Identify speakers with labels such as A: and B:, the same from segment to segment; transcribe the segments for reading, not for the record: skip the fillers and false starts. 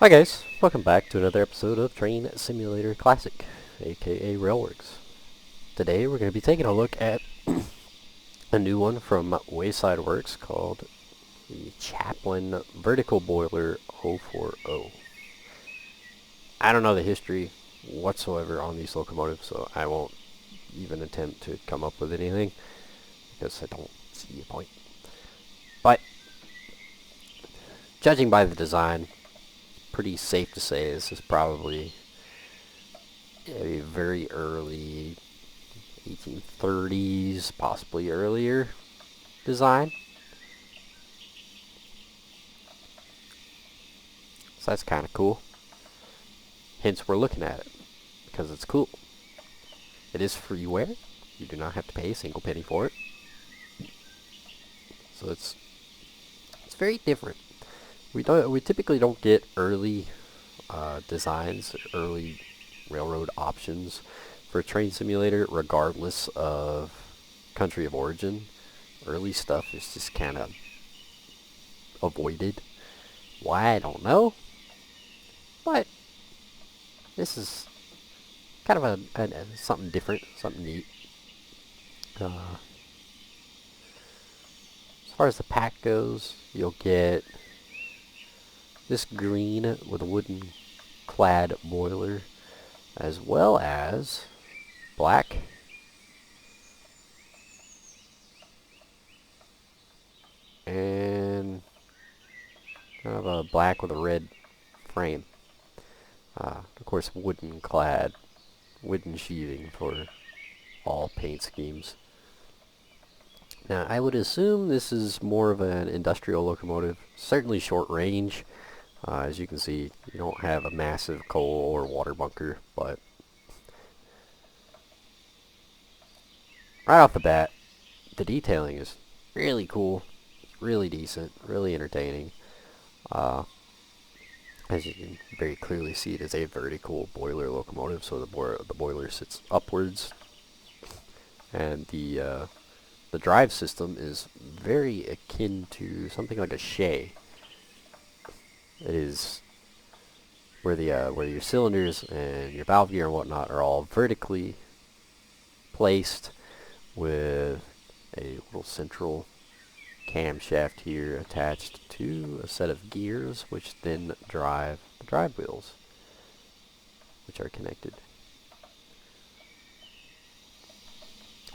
A: Hi guys, welcome back to another episode of Train Simulator Classic, aka Railworks. Today we're going to be taking a look at a new one from Wayside Works called the Chaplin Vertical Boiler 040. I don't know the history whatsoever on these locomotives, so I won't even attempt to come up with anything because I don't see a point. But judging by the design, pretty safe to say this is probably a very early 1830s, possibly earlier design. So that's kind of cool. Hence we're looking at it, because it's cool. It is freeware. You do not have to pay a single penny for it. So it's very different. We typically don't get early designs, early railroad options for a train simulator, regardless of country of origin. Early stuff is just kind of avoided. Why, I don't know. But this is kind of a something different, something neat. As far as the pack goes, you'll get this green with a wooden clad boiler, as well as black, and kind of a black with a red frame. Of course, wooden clad, wooden sheathing for all paint schemes. Now, I would assume this is more of an industrial locomotive, certainly short range. As you can see, you don't have a massive coal or water bunker, but right off the bat, the detailing is really cool, really decent, really entertaining. As you can very clearly see, it is a vertical boiler locomotive, so the boiler sits upwards, and the drive system is very akin to something like a shay. It is where your cylinders and your valve gear and whatnot are all vertically placed, with a little central camshaft here attached to a set of gears, which then drive the drive wheels, which are connected.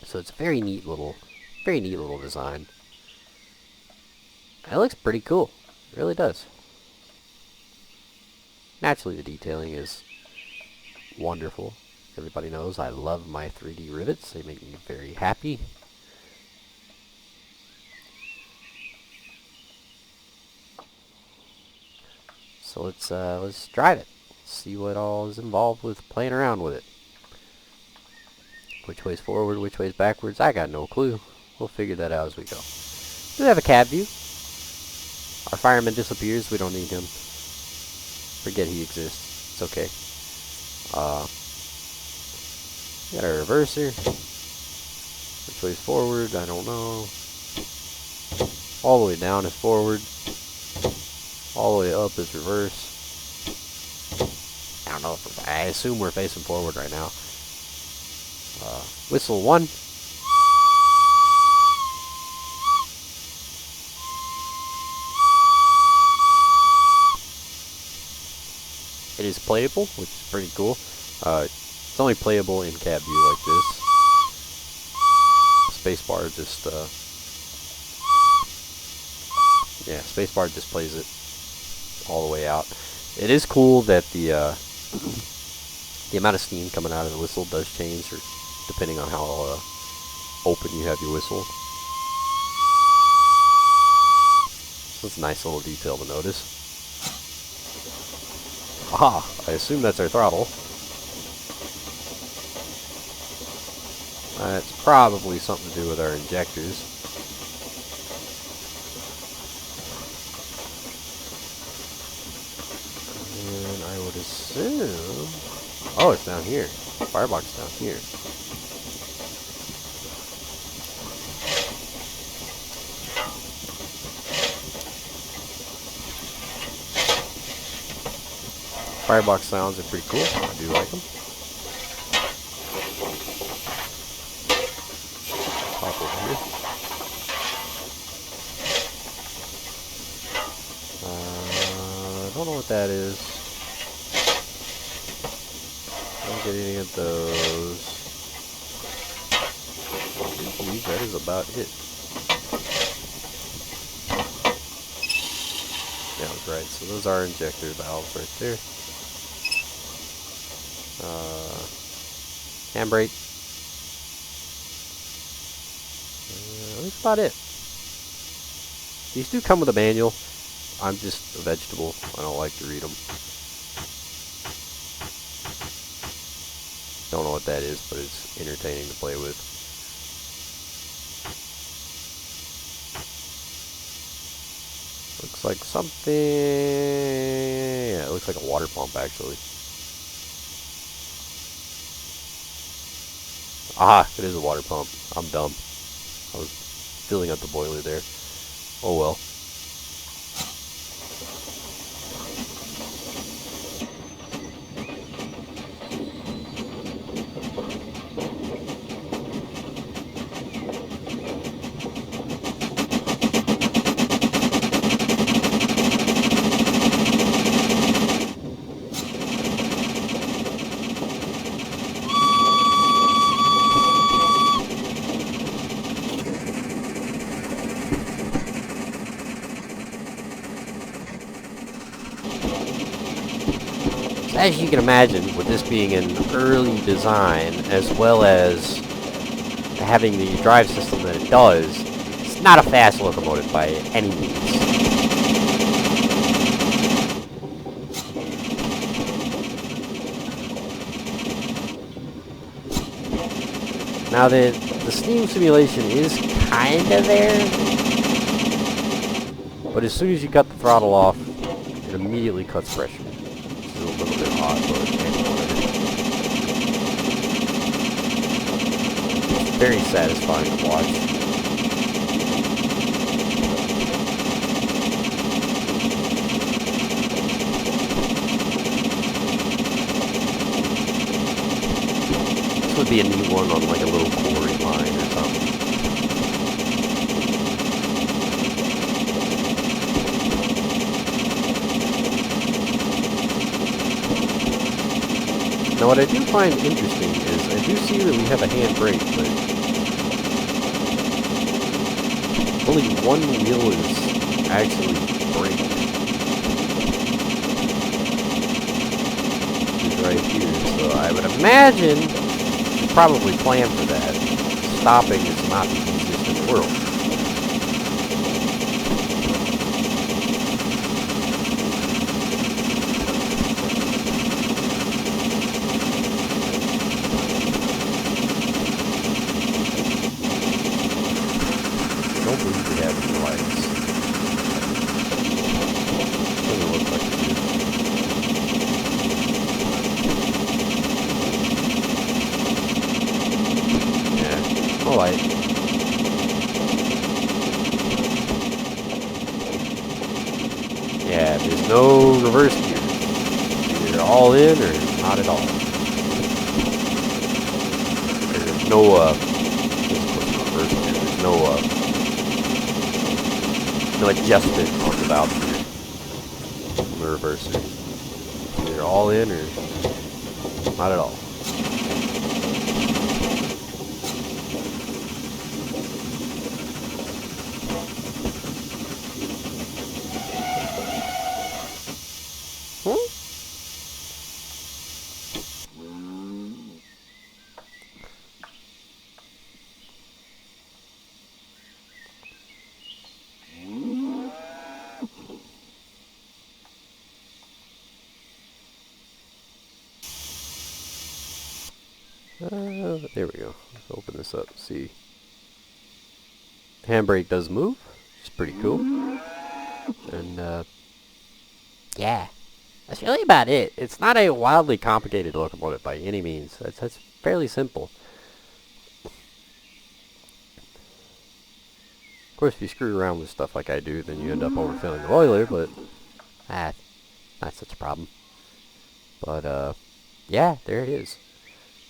A: So it's a very neat little design. It looks pretty cool. It really does. Naturally, the detailing is wonderful. Everybody knows I love my 3D rivets. They make me very happy. So let's drive it. See what all is involved with playing around with it. Which way's forward, which way's backwards, I got no clue. We'll figure that out as we go. We have a cab view. Our fireman disappears. We don't need him. Forget he exists. It's okay. Got our reverser. Which way's forward? I don't know. All the way down is forward. All the way up is reverse. I don't know if I assume we're facing forward right now. Whistle 1. It is playable, which is pretty cool. It's only playable in cab view like this. Spacebar just, yeah, spacebar just plays it all the way out. It is cool that the amount of steam coming out of the whistle does change, or depending on how open you have your whistle. So it's a nice little detail to notice. Aha! I assume that's our throttle. It's probably something to do with our injectors. And I would assume... Oh, it's down here. Firebox down here. Firebox sounds are pretty cool. I do like them. Pop over here. I don't know what that is. I don't get any of those. I believe that is about it. Yeah, I was right. So those are injector valves right there. Handbrake. That's about it. These do come with a manual. I'm just a vegetable. I don't like to read them. Don't know what that is, but it's entertaining to play with. Looks like something... Yeah, it looks like a water pump, actually. Ah, it is a water pump. I'm dumb. I was filling up the boiler there. Oh well. As you can imagine, with this being an early design, as well as having the drive system that it does, it's not a fast locomotive by any means. Now the steam simulation is kinda there, but as soon as you cut the throttle off, it immediately cuts pressure. It's a little bit hot, but it's very satisfying to watch. This would be a neat one on like a little quarry line or something. Now what I do find interesting is I do see that we have a handbrake, but only one wheel is actually braked. Which is right here, so I would imagine you probably plan for that. Stopping is not the easiest in the world. I don't believe we have any lights. Doesn't look like we do. Yeah, no light. Yeah, there's no reverse gear. Either all in or not at all. There's no, reverse gear. There's no adjustment on the valve gear. On the reverser. Either all in or not at all. There we go. Let's open this up. See, handbrake does move. It's pretty cool. And yeah, that's really about it. It's not a wildly complicated locomotive by any means. That's fairly simple. Of course, if you screw around with stuff like I do, then you end up overfilling the boiler. But not such a problem. But, yeah, there it is.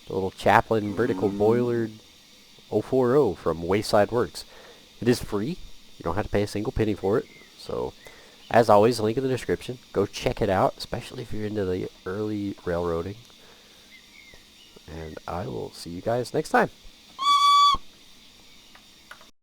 A: The little Chaplin vertical boiler 040 from Wayside Works. It is free. You don't have to pay a single penny for it. So, as always, link in the description. Go check it out, especially if you're into the early railroading. And I will see you guys next time.